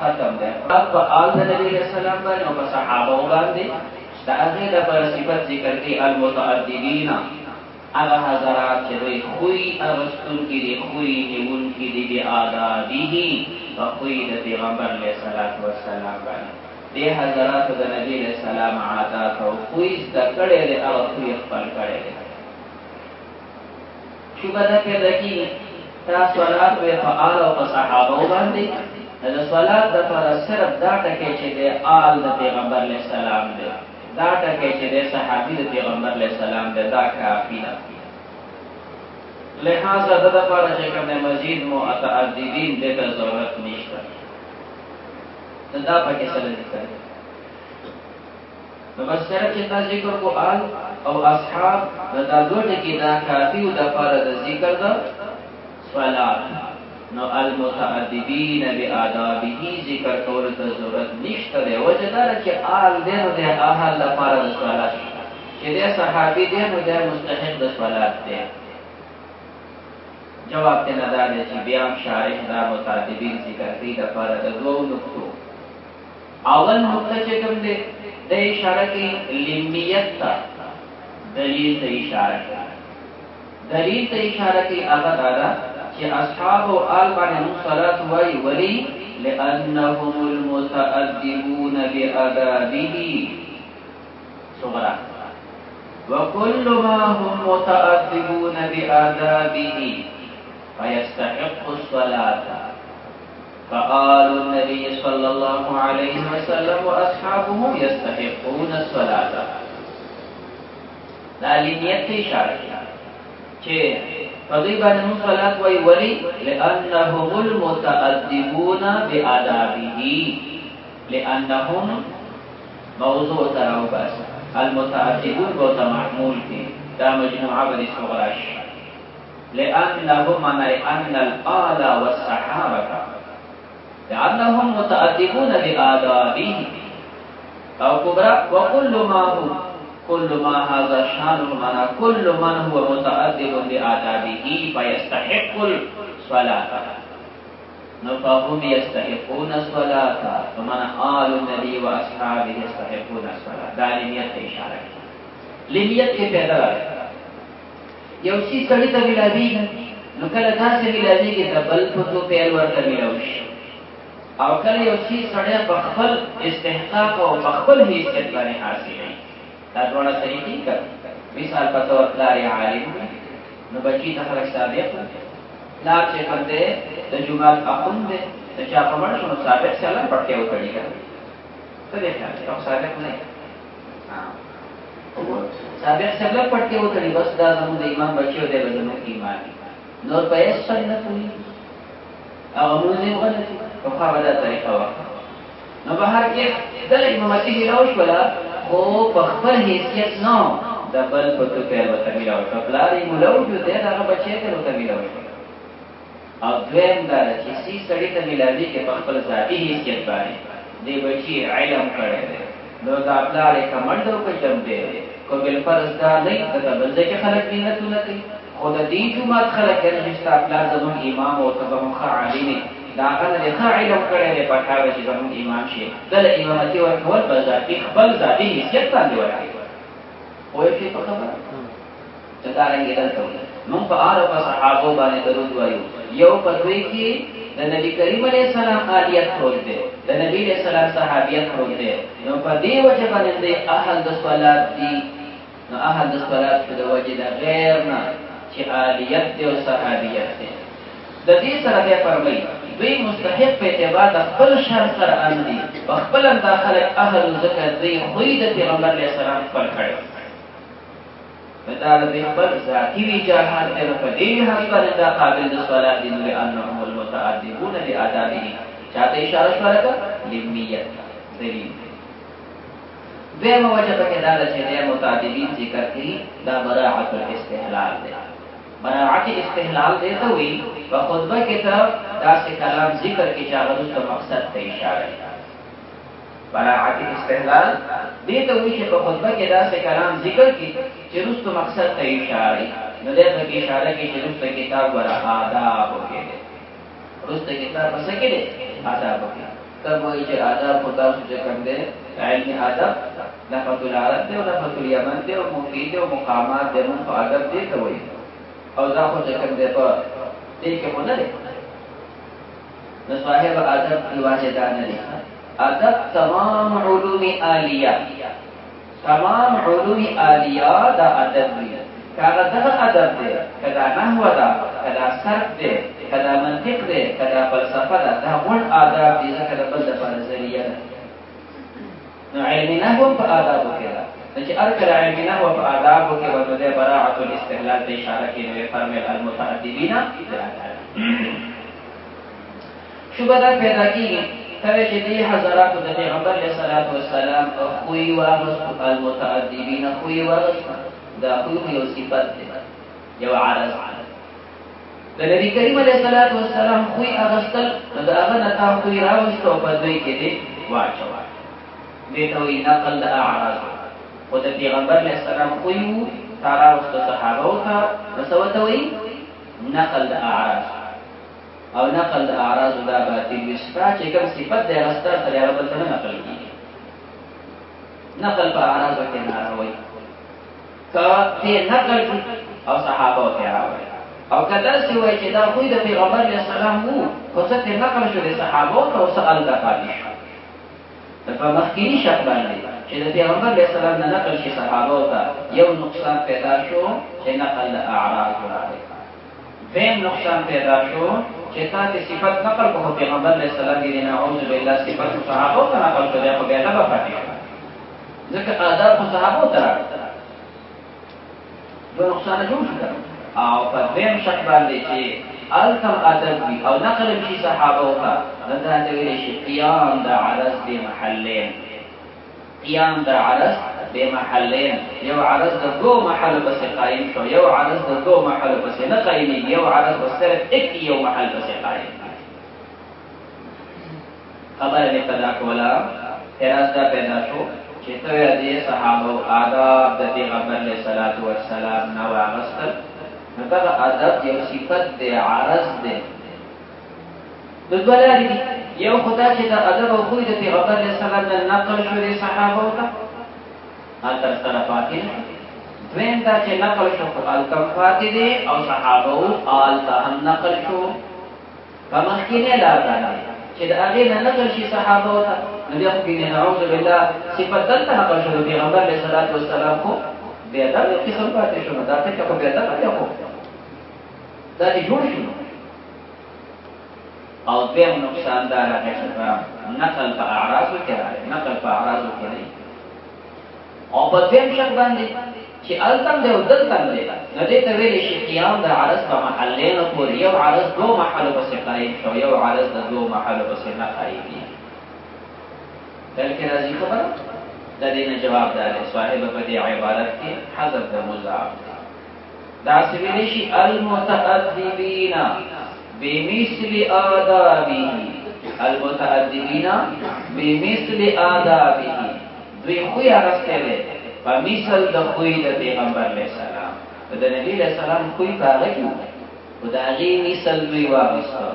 ختم ده په آل نبی علیہ السلام باندې او په صحابه باندې دا هغه د پر صفات ذکر کې المتعددین هغه حضرات چې دوی خوې ارستون کې دي خوې نیون کې دي به آدابه او خوې د پیغمبر علیه الصلاۃ والسلام باندې دې حضرات د نبی علیہ السلام عادات او خوې د کړه له او خوې خپل کړه شوبه پیدا کی تا صلات و فعال او صحابه باندې د صلات د پر صرف دا ټکی چې د آل د پیغمبر علیه السلام دی دا ټکی چې د صحابي د پیغمبر علیه السلام دی دا کافی نه لہذا د لپاره چې کوم مزید متعددین د ضرورت نشته دا پکې څه ذکر نو بس سره چې تاسو ذکر کو آل او اصحاب دا دوه ټکی دا کافی او د لپاره د ذکر دا صلات نو المتعددین بآدابه ذکر کول ته ضرورت نشته دی وجدار چې آل دینو د اهل لپاره د صلات چې د صحابي دینو د مستحق د صلات دی جواب ته نه دا چې بیا شارح دا متعددین ذکر کوي د لپاره د دوه نقطو اول نقطه چې کوم دی د اشاره کې لمیت ته دلیل ته اشاره کوي دلیل ته اشاره کوي هغه دا کہ اصحاب و آل بانے صلاة وائی ولی لأنهم المتأدبون بأدابه صغرا وكل ما هم متأدبون بأدابه فيستحق الصلاة فآل النبي صلى الله عليه وسلم وأصحابه يستحقون الصلاة لا لنیت اشارہ چھے فضيبا من صلاة ويولي لأنهم المتأدبون بآدابه لأنهم موضوع تراو بس المتأدبون بوتا محمول في دا مجموعة بدي صغراش لأنهم أن الآل والصحابة لأنهم متأدبون بآدابه أو كبرى وكل ما هو كل ما هذا شانه معنا كل من هو متأدب بآدابه فيستحق الصلاة فهم يستحقون الصلاة فمن آل النبي وأصحابه يستحقون الصلاة دا لنیت اشارہ لنیت کے پیدا ہے یوسی سڑی تا ملابی نو کل دا سے ملابی کی تا بل فتو پیل ورطا ملاوش او کل یوسی سڑی بخفل استحقاق و بخفل ہی استحقاق حاصل ہے دا دوڑا طریقی کر مثال پتور لاری عالم نو بچی تخلق سابق لار چه کنده دا جمعات اخون ده دا چاپا مرشو نو سابق سے اللہ پڑھ کے اتڑی کر تو دیکھا ہے سابق نہیں سابق سے اللہ پڑھ کے اتڑی بس دا زمون دا ایمان بچیو دے بزنو ایمانی نور پیس سنت ہوئی اغموزی غلطی فخواه دا طریقہ وقت نو بہر کے دل امامتی ملاوش بلا او بخبر حیثیت نو دا بل پتو پیر بتا ملاوش فبلاری ملاوش جو دے دا بچے تر بتا ملاوش او دویم دارا چی سی سڑی تا ملاوی کے بخبر ذاتی حیثیت باری دے بچی علم کرے دے نو دا بلاری کا مردو کچم دے کو بالفرض دا نہیں دا بلزے کے خلق دینتو نکی خود دی جماعت خلق کرنے جستا بلار زمان امام و تبهم خواعلینی دا غنه د ښه علم کړی دی په کار چې زموږ امام شي دله امامتي ورکول په ذاتي خپل ذاتي حیثیت باندې ورکوي پوه شئ په خبره چې دارنګې دلته موږ په آل په صحابو باندې درود وایو یو په دوی کې د نبي کریم علیه السلام آلیت پروت دی د نبي علیه السلام صحابیت پروت دی نو په دې وجه باندې دی اهل د صلات دي نو اهل د صلات په وجه د غیر نه چې آلیت دی او صحابیت دی د دې سره دی فرمایي دوی مستحق په اعتبار د خپل شان سره اندي په خپل داخله اهل ذکر دی خوې د پیغمبر علیه السلام خپل کړي بدل به خپل ذاتی وجاهت په دې حساب د قابل د صلات دي لانهم المتعدبون بآدابه چاته اشاره شوه لمیت دلیل دغه وجه په کې دا چې د متعددین ذکر کوي دا براعت الاستحلال دی براعت استحلال دیتا ہوئی و خطبہ کتاب دا سے کلام ذکر کی چاہدو تو مقصد تا اشارہ براعت استحلال دیتا ہوئی کہ خطبہ کے دا سے کلام ذکر کی چرست تو مقصد تا اشارہ ندیتا کی اشارہ کی چرست کتاب ورا آداب ہو گئے رست کتاب بسکے دے آداب ہو گئے تب وایي چې آداب خو تاسو چې کوم دی علمي ادب نفت العرب دی او نفت الیمن دی او مفید دی او مقامات دی مونږ په ادب دی ته وایي او دا خو چې کوم دی په دې کې خو نه دی نو صاحب ادب یوازې دا نه دی ادب تمام علوم آلیه تمام علوم آلیه دا ادب دی کاغه دغه ادب دی کدا نحو دا کدا صرف دی کدا منطق دی کدا فلسفه دا دا ټول آداب دي ځکه د بل لپاره ذریعہ ده نو علم نحو په آدابو کې ده چې ارکل علم نحو په آدابو کې ورته براعت الاستهلال ته اشاره کوي فرمایل المتعددین شوبدا پیدا کیږي کله چې دې حضرات د پیغمبر علیه الصلاۃ والسلام خوې واغست المتعددین خوې واغست دا خوې یو صفت ده یو عرض د نبی کریم علیه الصلاۃ والسلام خوې اغستل دا هغه نتا خوې راوستو په دوی کې دي واچو دې ته وی نقل د اعراض او د پیغمبر علیه السلام خوې تاراوستو صحابه او ته نسوته وی نقل د اعراض او نقل د اعراض دا باطل وستا چې کوم صفت دی راستر سره هغه بل څه نقل کیږي نقل په اعراض کې نه راوي کا دې نقل او صحابه او ته راوي او کله چې وایي چې دا خو د پیغمبر علیه السلام وو خو څه نقل شو د صحابه او سوال د پاتې شو په مخکینی شک باندې چې د پیغمبر علیه السلام نه نقل شي صحابه او ته یو نقصان پیدا شو چې نقل د اعراض راغی دیم نقصان پیدا شو چې تاسو صفات نقل کوو پیغمبر علیه السلام دې نه اعوذ بالله صفات صحابه او ته نقل کړي خو بیا نه پاتې شو ځکه آداب صحابه ته دو نقصان جوړ شو او په دیم شک باندې چې الکم ادب او نقل شي صحابه او ته دا د ویل شي قیام د عرض به محلین قیام د عرض به محلین یو عرض د دو محل بس قائم شو یو عرض د دو محل بس نه قائم یو عرض صرف یک یو محل بس قائم خبر دې پیدا کولا اراز دا پیدا شو چې ته دې صحابه آداب د پیغمبر علیه الصلاۃ والسلام نو واغستل دا ادب یو صفت دی عرض دی د بلاري یو خدای چې دا ادب او خوی د پیغمبر علیه السلام د نقل شو د صحابه او ته تر سره پاتې دویم دا چې نقل شو الکم پاتې دي او صحابه او آل ته هم نقل شو په مخکینه لا باندې چې دا هغه نه نقل شي صحابه او ته نبی خو کې نعوذ بالله صفات دلته نقل شو د پیغمبر علیه الصلاۃ والسلام کو بیا دا یو قسم پاتې شو دا ته کو بیا دا یو دا دې جوړ شو او دیم نقصان دا راغی چې نقل په اعراض کې راغی نقل په اعراض کې نه او په دیم شک باندې چې التم دی او دلتم دی نو دې ته ویل شي قیام د عرض په محلین پورې یو عرض دو محل پسې قائم شو یو عرض د دو محل پسې نه قائم دي بلکې راځي خبره د دې نه جواب دی صاحب په دې عبارت کې حذف د مضاف دا ویل شي المتأدبین بمثل آدابه المتأدبین بمثل آدابه دوی خوی اغسطه ده په مثل د خوی د پیغمبر علیه السلام د نبی علیه السلام خوی پاغه کی او د هغې مثل دوی واغسته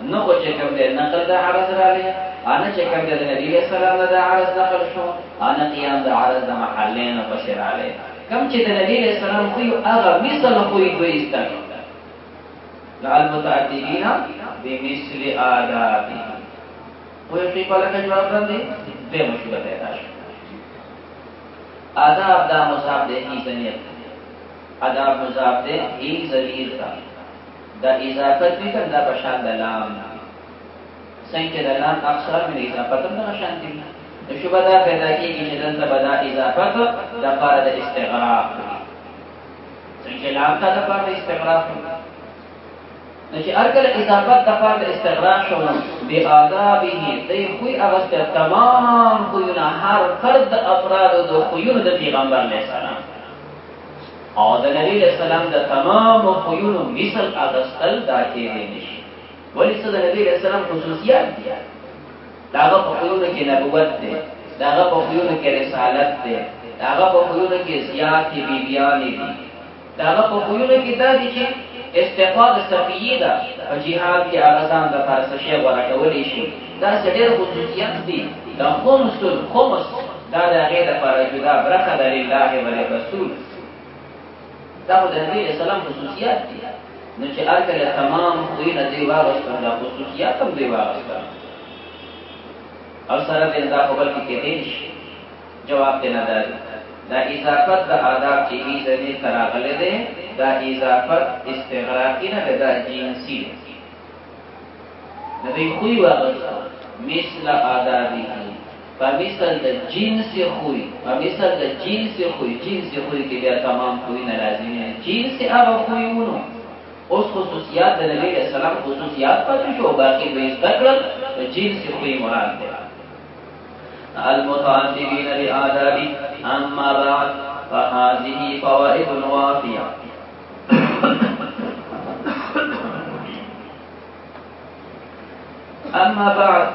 نو خو چې کوم دی نقل د عرض راغلی انا چې کوم دی د نبی علیه السلام نه د عرض نقل شو انا قیام د عرض د محلینو پسې راغلی کوم چې د نبی علیه السلام خوی هغه مثل خوی دوی ایسته المتعددین بمثل آدابه وی شی په لکه جواب باندې دې مشکله پیدا شو آداب دا مضاف دے ہی ضمیر آداب مضاف دے ہی ضمیر کا دا اضافت بھی کر دا پشان دا لام سنچے دا لام اکثر من اضافت دا شان دی شبہ دا پیدا کی کہ جدن دا بدا اضافت دا پار دا استغراق سنچے لام تا دا پار دا استغراق نچے ارکل اضافت دا پار دا استغراق شو بی آدابی دی خوی اغسط تمام خویونا هر فرد افراد دو خویون دا پیغمبر علیہ السلام او دا نبی علیہ السلام دا تمام خویونو مثل اغسطل دا چیزی نشی ولی سا دا نبی علیہ السلام خصوصیات دیا داغا پا خویونو کی نبوت دے داغا پا خویونو کی رسالت دے داغا پا خویونو کی زیاد کی بیبیانی دی داغا پا خویونو کی دا دی چی استقاد صفیه دا و جهاد کی آغازان دا پارسشی ورکولی شی دا ډېر خصوصیات دي. د خمس دا د هغې دپاره جدا برخه ده لله ولرسول. دا خو د نبي علیه السلام خصوصیات دي. نو چې هر کله تمام خویونه دوی واغېستل دا خصوصیات هم دوی واغېستل او سره د دا خو بلکې کېدی نه شي. جواب دی نه دا دی. دا اضافت د آداب چې ایزنې ته راغلی دی دا اضافت استغراقي نه ده، دا جنسي دی. د دوی خوی واغېستل مثل آدابه په مثل د جنس خوی، په مثل د جنس خوی. جنس خوی کې بیا تمام خویونه لازمي نه. جنس هغه خویونو اوس خصوصیات د نبی علیه السلام خصوصیات پاتې شو، باقي دوی زده کړل د جنس خوی مراد دی. المتعذبين بآداب أما بعد فهذه فوائد وافية. أما بعد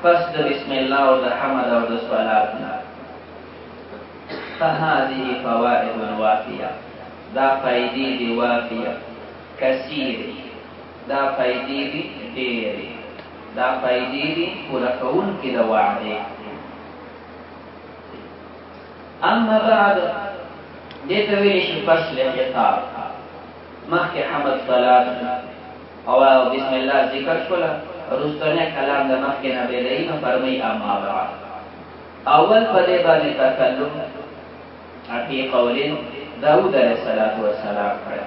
فسد بسم الله والحمد والصلاة فهذه فوائد وافية. دا فائدې دي وافية كثير، دا فائدې دي ډېرې، دا فائدې دي پوره کوونکې د وعدې. اما بعد دې ته ویل شي فصل خطاب. مخکې حمد صلات او بسم الله ذکر شوله، وروستنی کلام د مخکې نه بیلوي نو فرمایي اما بعد. اول په دې باندې تکلم فی قول داود علیه السلام کړی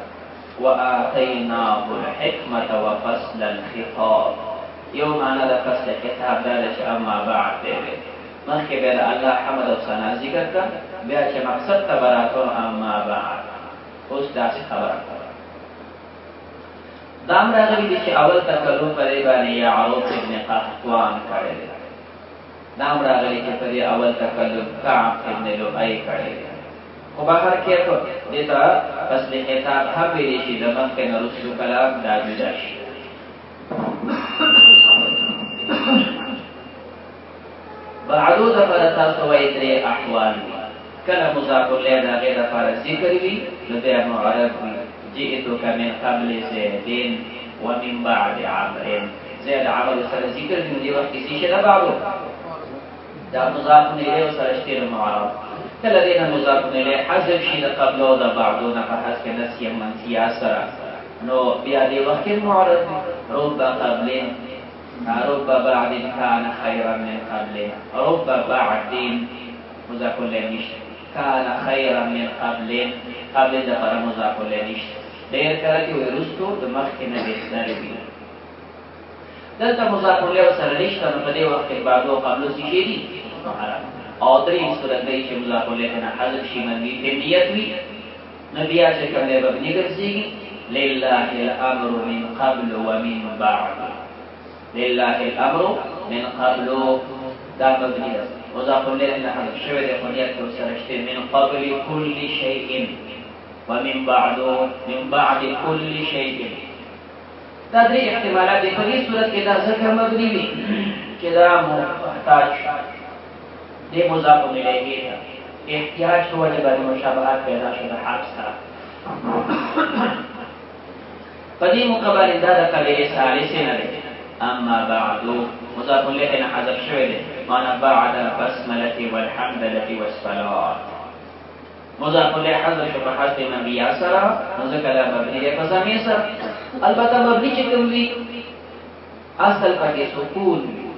وآتیناه الحکمة وفصل الخطاب. یو معنا د فصل خطاب دا ده چې اما بعد دی. مخکې بیا د الله حمد او ثنا ذکر کړه، بیا چې مقصد ته به راتلو اما بعد اوس داسې خبره کوه. دا هم راغلي دي چې اول تکلم په دې باندې یعروف ابن قحطوان کړی دی. دا هم راغلي چې په دې اول تکلم کعب ابن لؤی کړی دی. خو بهر کې دې ته فصل خطاب هم ویلی شي، د مخکې نه وروستو کلام دا جدا شي. بعدو دپاره تاسو وایي درې احوال وي. کله مضاف الیه د هغې دپاره ذکر وي نو بیا معرب وي. جئتک من قبل زیدین ومن بعد عمر. زید عمر سره ذکر وي نو دې وخت کې څه شي ده بعدو دا مضاف الیه سره شته نو معرب. کله دې نه مضاف الیه حذف شي د قبل او د بعدو نه په حذف نسیه منسیه سره نو بیا دې وخت کې معرب وي. رب قبلین رب بعد كان خيرا من قبل، رب بعد مضاف الیه نشته، كان خيرا من قبل، قبل دغه مضاف الیه نشته. ډېر کله چې وروستو د مخکې نه بهتر وي. دلته مضاف الیه سره نشته نو په دې وخت کې بعد او قبل څه شي دي او درې صورت دی چې مضاف الیه نه حذف شي منفي په نیت وي نو بیا چې کوم دی مبني ګرځېږي. لله الامر من قبل ومن بعد. لله الامر من قبل دا مبني ده. مضاف الیه نه حذف شوی دی خو نیت سره شته. من قبل كل شيء ومن بعد كل شيء. دا درې احتمالات دي. په دې صورت کې دا ذکر مبني وي چې دا محتاج دې مضاف الیه ته احتیاج شو ولې باندې مشابهت پیدا شو د حرف سره. په دې مقابله دا د قبیله ثالثه نه ده. اما بعد مضاف الیه نه حذف شوی دی معنا بعد البسمله والحمدله والصلاه. مضاف الیه حذف شو په حذف منبی سره نو ذکر مبني دی په ضمیر سره. البته مبني چې کوم وي اصل پکې سکون وي.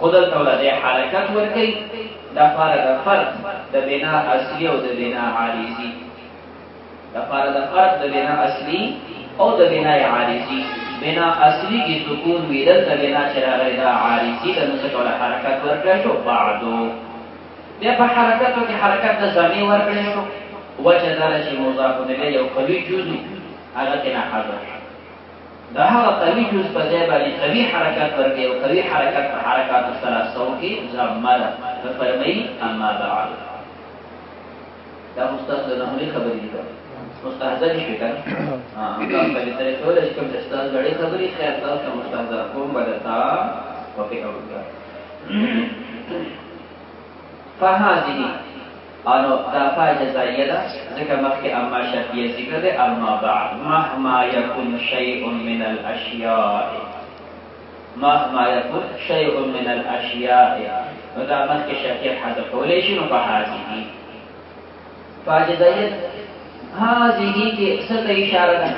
خدل توله حرکت ورکړي دا فرق د بنا اصلي او د بنا عارضي. دا فرق د بنا اصلي او د بنا عارضي. بنا اصلي کې سکون وي، دلته بنا چې راغلی دا عارضي د نو څه ډول حرکت ورکړی شو. بعدو بیا په حرکتو کې حرکت د ضمیر ورکړی شو. وجه دا ده چې مضاف الیه یو قوي جز هغه کې نه حذف دا هغه قوي جز په ځای باندې قوي حرکت ورکړي او قوي حرکت په حرکات الثلاثو کې ضمه ده. فرمایي اما بعد دا مستحضر نه خبرې دي. مستحضر شي کنه دا په دې طریقې ولې چې کوم استاد غړي خبرې خیر تاسو مستحضر کوم بدتا او په اوګه فهذه انو دا فائدہ زائیه ده ځکه مخکې اما شرطیه ذکر ده. اما بعد مهما يكن شيء من الاشياء مهما يكون شيء من الاشیاء نو دا مخکې شرطیت حذف کولی شي نو په هذه فاجزیت هذه کې څه ته اشاره ده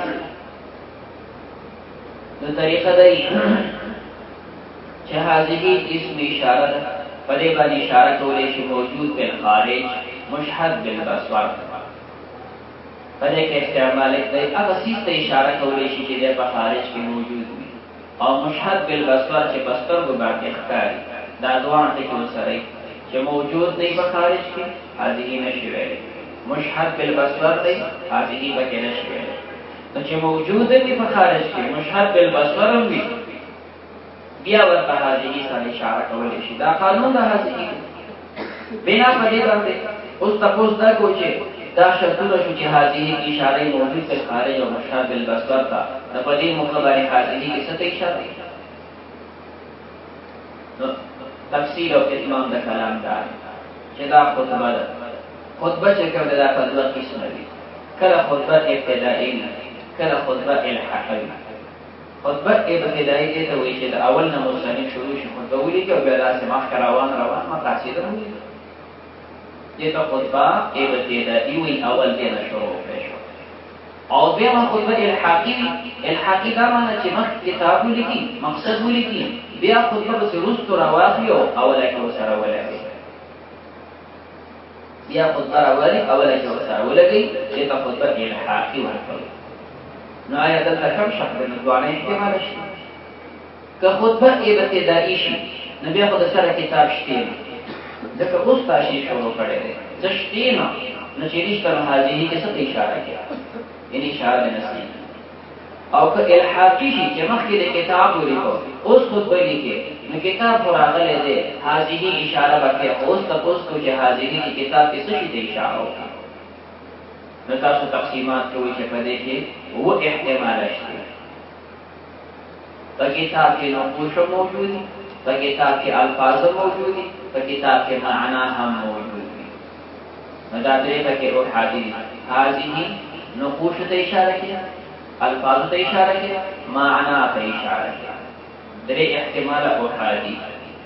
نو طریقه دی چې هذه اسم اشاره ده په دې باندې اشاره کولی شي موجود بالخارج مشهد بالبصر په دې کې استعمال دی هغه څه ته اشاره کولی شي چې په خارج کې موجود وي او مشهد بالبصر چې بستر کو باندې ښکاري دا دوه ټکي سره چې موجود دی په خارج کې هذه نشي ویلي مشهد بالبصر دی هذه پکې نشي ویلي نو چې موجود دی په خارج کې مشهد بالبصر هم وي بیا ورته هذه سره اشاره کولی شي دا قانون د هذه بنا په دې باندې اوس تاسو دا کوچه دا شرطونه شو چې هذه اشاره موجود په خارج او مشهد بالبصر تا په دې مخابره هذه کې څه ته اشاره نو تفسیر او اتمام د کلام دا چې دا خطبه چې کوي دا په دوه قسمه دي کله خطبه ابتدائي کله خطبه الحاقي خطبه ابتدائي دې ته وایي چې د اول نه مصنف شروع شي خطبه ولیکي او بیا داسې مخ روان مقاصد هم ولیکي دې ته خطبه ابتدائي وي اول دې نه شروع شي او بیا خطبه الحاقي دا معنی چې مخ کتاب ولیکي مقصد ولیکي بیا خطبه به سرست رواخي او اوله کې وسره ولګي بیا خطبه راوالي اوله کې وسره ولګي دې ته خطبه الحاقي ورکړي نو آیا دلته کوم شک د دوانه احتمال شي که خطبه ابتدائي شي نو بیا خو د سره کتاب شته ځکه اوس تاسو شروع کړی دی زشتینا نو چې رښتا هذه کې څه اشاره کوي یعنی اشاره نسی او که الحاقی شي چې مخکې د کتاب ولیکو اوس خطبه لیکي نو کتاب راغلی دی هذه اشاره وکړي اوس تاسو کو چې هذه کې کتاب کې څه شي اشاره وکړي نو تاسو تقسیمات کوي چې په دې کې و احتمال شته په کتاب کې نقوش موجود دي په کتاب کې الفاظ موجود دي په کتاب کې معنا هم موجود دي نو دا درې پکې او حاضر هذه نقوش ته اشاره کوي الفاظ ته اشاره کوي معنا ته اشاره کوي درې احتمال او حاضر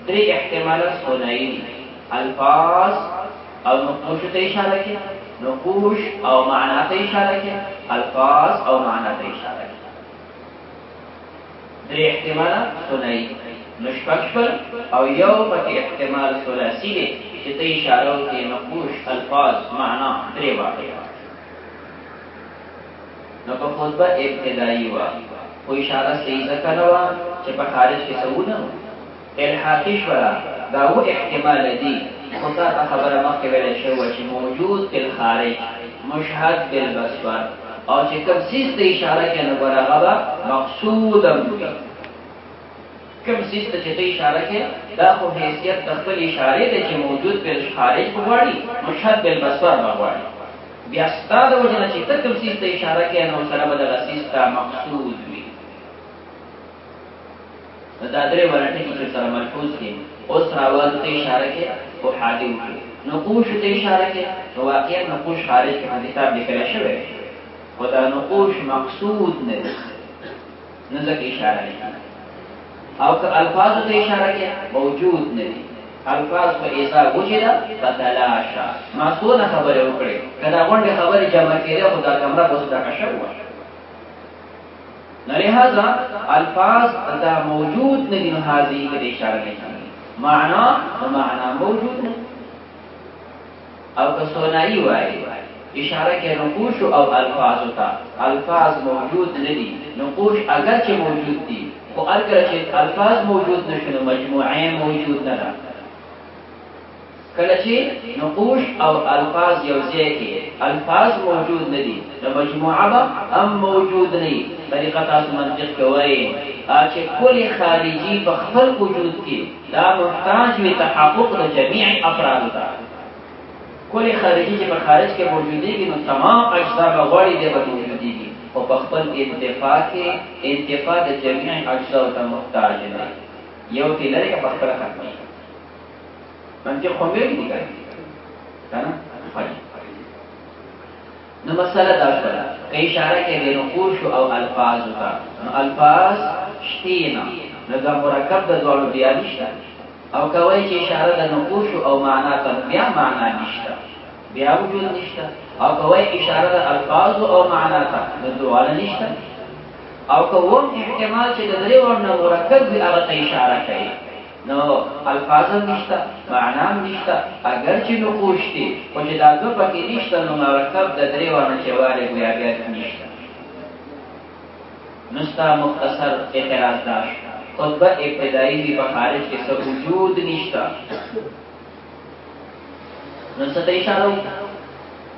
درې احتمال ثنائي الفاظ او نقوش ته اشاره کوي نقوش او معنا ته اشاره کوي الفاظ او معنا ته اشاره کوي درې احتمال ثنائي نشپکشپل او یو پکې احتمال ثلاثي دی چې ته اشاره وکړي نقوش الفاظ معنا درې واقعي نو په خطبه ابتدائي وا خو اشاره صحیح ځکه نه وه چې په خارج کې څه ونه الحاقي شوله دا و احتمال دی خو تا ته خبره مخکې ویلی شوه چې موجود فی الخارج مشهد بالبصر او چې کوم څیز ته اشاره کوي نو ګوره هغه به مقصودا وي کوم څیز ته چې ته اشاره کوي دا خو حیثیت د خپل اشارې دی چې موجود فی الخارج به غواړي مشهد بالبصر به غواړي بیا ستا د وجه نه چې ته کوم څیز ته اشاره کوي نو سره به دغه څیز ته مقصود وي دا درې ورته چې سره ملحوظ دي اوس راوال ته اشاره کوي او حادث وکړي نقوش ته اشاره کوي نو واقعا نقوش خارج کې کتاب لیکل شوی او دا نقوش مقصود نه دي نه ځکه اشاره کوي او که الفاظ ته اشاره کوي موجود نه دي الفاظ په اذا وجد فتلاشى ما څونه خبره وکړي کله غونډه خبره جمع کړي خو دا کمره بوس دا کشو لہذا الفاظ دا موجود نه دي هذه کې اشاره نه کوي معنا موجود نه او که ثنائي وایي اشاره کې نقوش او الفاظ ته الفاظ موجود نه دي نقوش اگر چې موجود دي خو اگر چې الفاظ موجود نشو مجموعه موجود نه ده کله چې نقوش او الفاظ یو ځای کې الفاظ موجود نه دي نو مجموعه به هم موجود نه وي طریقه تاسو منطق کوئ چې کل خارجي په خپل وجود کې دا محتاج وي تحقق د جميع افراد ته کل خارجي چې په خارج کې موجود دي نو تمام اجزا به غواړي د موجود دي او په خپل انتفاع د جميع اجزا ته محتاج نه یو تلری په خپل ختمي منطق خو مې دي کنه نو مسله دا شوه که اشاره کې د نقوش او الفاظ ته نو الفاظ شتینا نو دا مرکب د دوړو بیا نشته او کوي چې اشاره د نقوش او معنا ته بیا معنا نشته بیا وجود نشته او کوي اشاره د الفاظ او معنا ته د دوړو نشته او کوم احتمال چې د درې ورنه مرکب به هغه ته اشاره کوي نو الفاظ نشته معنا نشته اگر چې نقوش دي او چې دا دوه پکې نشته نو مرکب د درې ورنه چې واره بیا نشته نستا مختصر اعتراض داشت خطبه ابتدائی دی په خارج کې څه وجود نشته نو څه ته اشاره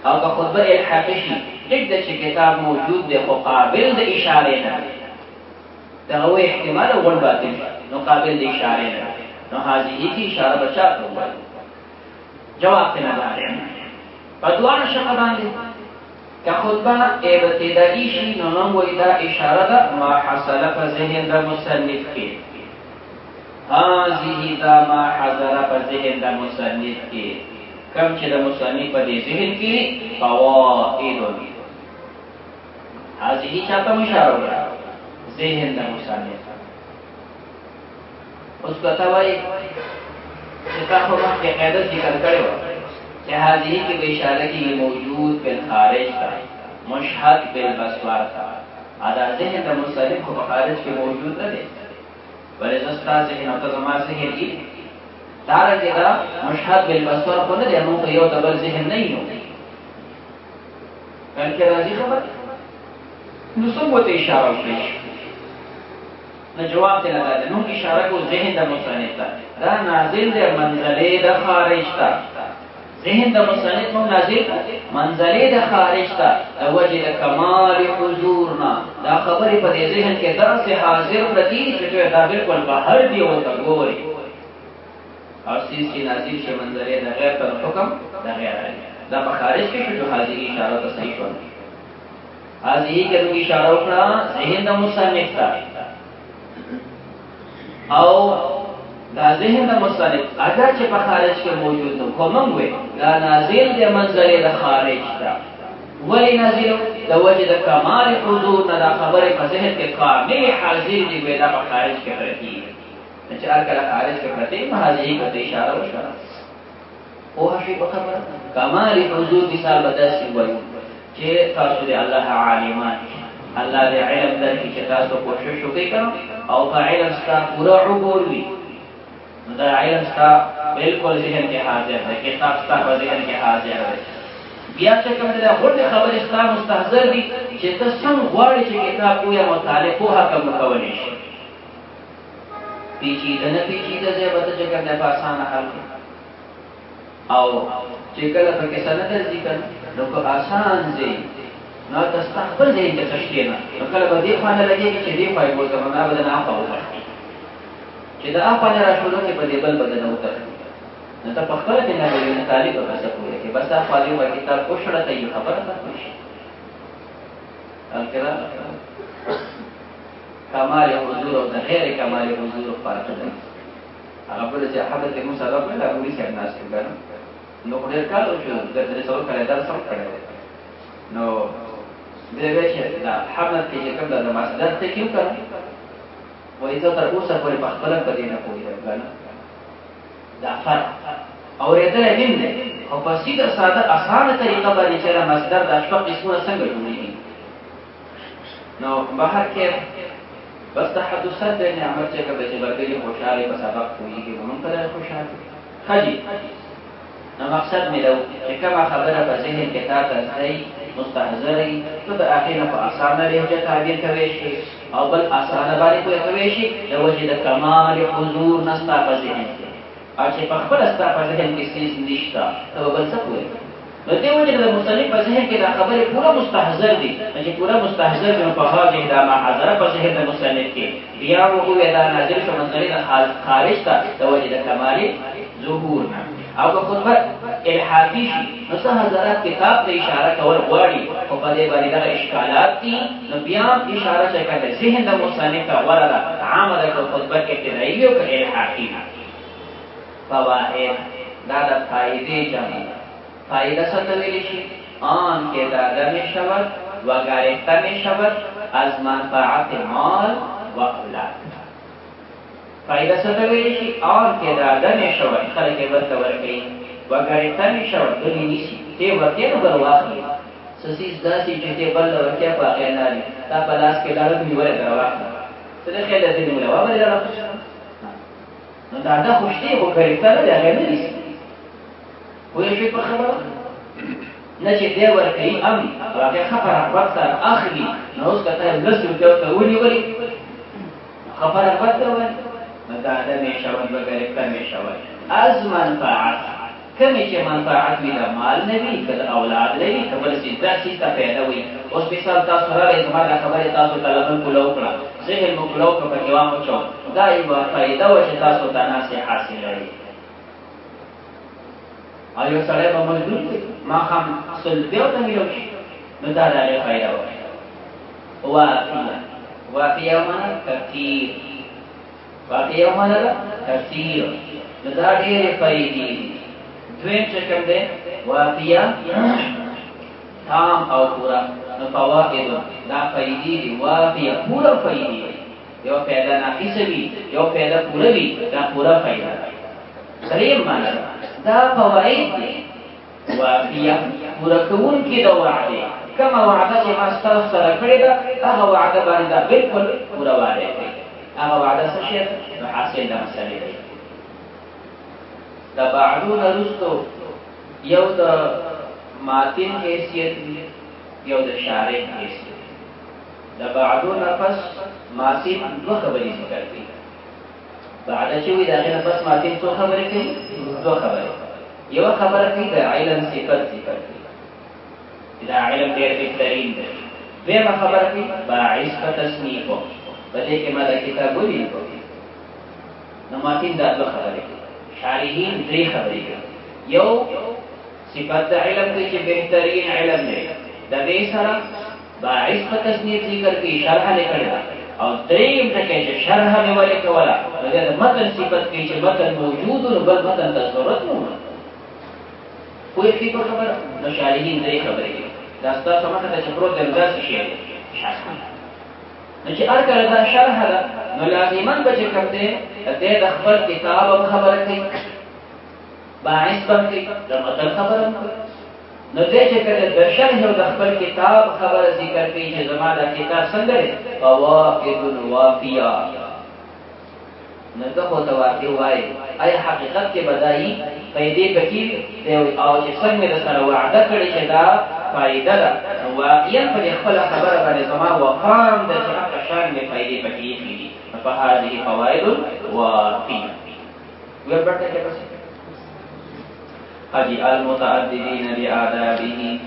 او که خطبه الحاقی شي یک د چې کتاب موجود دی خو قابل د اشاره نه دا هو احتمال ول باطل نو قابل د اشاره نه نو هذه کی اشاره بچا کوي جواب ته نه لري په دوه شقه باندې که خطبه ابتدائی شي نو نوم وی دا اشاره ده ما حصل په ذهن د مصنف کې هذه دا ما حضر په ذهن د مصنف کې کم چې د مصنف په ذهن کې فوائد هذه چاته اشاره ده ذهن د مصنف اوس کته وای چې تاسو مخکې قاعده ذکر کړو کہ هذه کی اشارہ کی موجود بالخارج تھا مشہد بالبصوار تھا آدھا ذہن دا مصنف کو بخارج کے موجود نہ دے بلے زستا ذہن او تزمان ذہن کی دارا جگہ مشہد بالبصوار کو نہ دے ہموں کو یو دبل ذہن نہیں ہو کل کے راضی خبر نصبت اشارہ پیش نہ جواب دینا دا نو اشارہ کو ذہن دا مصنف تھا دا نازل دے منزلے دا خارج تھا ذهن د مصنف مو نازل منزله د خارج ته وجه د کمال حضورنا دا خبره په دې ذهن کې درس حاضر پرتی چې دا بالکل بهر دی او تګوري او سیسی نازل شه منزله د غیر پر حکم د غیر دا په خارج کې چې حاضر اشاره ته صحیح شو هذه کې نو اشاره وکړه ذهن د مصنف ته او دا ذهن د مصنف اگر چې په خارج کې موجود نو کوم وي دا نازل د منزله د خارج ته ولی نازل د وجه د کمال حضور دا خبره په ذهن کې کامل حاضر دی ودا په خارج کې پرتی چې هرکله خارج کې پرتی مهاجی کو اشاره وشره او هغه په خبره کمال حضور مثال بداسي وایي چې تاسو دی الله عالمان الله دې علم درکې چې تاسو کوشش وکړئ او په علم ستاسو پورا عبور وي دا علم ستا بالکل ذهن کې حاضر ہے کتاب ستا په ذهن کې حاضر ہے بیا چې کوم دا غوړ خبر اسلام مستحضر دي چې تاسو غواړئ چې کتاب ویا مطالعه کوه کوم کولی شي پیچیده نه پیچیده ځای به چې کنه په اسانه حل او چې کله په کې سند ذکر نو کو آسان ځای نو تاسو خپل ځای ته تشکیل نو کله به دې باندې لګي چې دې پای وو زمونه به نه پاوه چې دا په لاره شروع کې په دې بل بدل وته نو ته په خپل کې نه ویل نه طالب به څه کوي چې بس دا خالي و کتاب کوشړه ته یې خبره ده الکرا کمال حضور او غیر کمال حضور فرق ده هغه په چې حضرت موسی رب الله اولی څنګه ناس کړه نو ډېر کال شو د دې څور کړه درس هم کړه نو دې وجه دا حمد کې کوم د مصدر ته کیو کړه وای زه تر اوسه پورې په خپل پدې نه پوهیږم دا فرق اورېدل هم نه او په سیده ساده اسانه طریقه باندې چې مصدر د اشفاق اسمه څنګه جوړیږي نو بهر کې بس تحدثات د نعمت چې کله چې ورګي خوشاله په سبق کوي نو موږ ته خوشاله خجي نو مقصد مې دا چې کومه خبره په ذهن کې تاسو ځای مستحضري ته د اخیره په اسانه لهجه تعبیر کوي شي او بل اسانه باندې کوي شي د وجه د کمال حضور نستا په ذهن کې او چې په خپل استا په ذهن کې سیس نشتا ته بل څه کوي نو دې وجه د مصنف په ذهن کې دا خبره پورا مستحضر دي چې پورا مستحضر نو په هغه دا ما حاضر په ذهن د مصنف کې بیا وګو دا نازل شو منځري د خارج ته د وجه د کمال ظهور نه او که خطبه الحادی شي نو څه حضرات کتاب ته اشاره کول غواړي او په دې باندې دا اشکالات دي نو بیا اشاره چې کله ذهن د مصنف ته ورته عامه د خطبه ابتدایي او الحادی فواید دا د فائدې جمع فائدہ ستویل شي آن که داده می شود و گرفته می شود از منفعت مال و اولاد فائدہ ستوي شي اور کې دا دمه شوی خلک یې ورته ورکړي وګړي تمه شوی دلی نشي ته ورته نو بل واخلي سسیز داسې چې ته بل ورته په اعلان تا په لاس کې لاله نیولې درواخله څه د خیال دې نیولې وابه راځه نو دا خوشتي خو غریبه نه دی نه نشي وې شي په خبره نه چې دی ورکړي ام هغه خبره وخت اخلي نو اوس کته لسو ته ونیولې خبره وخت دا دمه شوی وګړي کمه شوی از منفعت کمی چې منفعت وي د مال نه وي که د اولاد نه وي که بل څه داسې ته پیدا وي اوس مثال تاسو راغئ زما دا خبرې تاسو تلفون کوله وکړه ذهن مو کوله وکړه پکې وام وچو دا یوه فایده وه چې تاسو ته ناسې حاصلوي او یو سړی به مجبور کړي ماښام سلبیو ته میلو شي نو دا د هغې فایده وه واقعه معنا کثیر واقعه معنا کثیر نو دا ډېرې فایدې دي دویم چې کوم دی واقعه تام او پورا نو فواید دا فایدې دي واقعه پورا فایدې یو پیدا ناقصه وي یو پیدا پورا وي دا پورا فایده دریم معنا دا فواید دي واقعه پورا کوونکې د وعدې کومه وعده چې ما ستاسو سره کړې ده هغه وعده باندې دا بالکل پورا وعده کوي هغه وعده څه شی نو حاصل د مسلې دی دا بعدون رستو یو د ماتن حیثیت یو د شارح حیثیت دا بعدون پس ماتن دو خبری ذکر کی بعد چوی داغی پس ماتن دو خبری کی دو خبری یو خبر کی دا علم صفت ذکر کی دا علم دیر بہترین دی دویم خبر کی باعث کا تصنیفو بدے کہ ما دا کتابو لیکو نو ماتن دا دو خبری کی شارحین دری خبری کوي یو صفات د علم کې چې بهترین علم دی د دې سره باعث په تصنیف ذکر کې شرح لیکل او دریم ټکی چې شرح مې ولې کوله د متن صفت کې چې متن موجود او بل متن ته ضرورت نه وي کوئی فی په خبره نو شارحین دری خبری کوي دا ستاسو مخه ته چې پروت دی داسې شی دی نو چې هر کله دا شرح ده نو لازمان به چې کوم دی د خپل کتاب هم خبره کوي باعث هم کوي د متن خبره هم کوي نو دی چې کله د شرح او د خپل کتاب خبره ذکر کوي چې زما دا کتاب څنګه دی فواقد وافیه نو ته خو ته واقع وایي آیا حقیقت کې بدایي فایدې پکې دی او چې څنګه د سره وعده کړې چې دا فائدہ ده واقعا په خپل خبره باندې زما وقام د حق شان می فائدې پکې دي په هذه فوائد وفي ورته کې بس اجي المتعددين بآدابه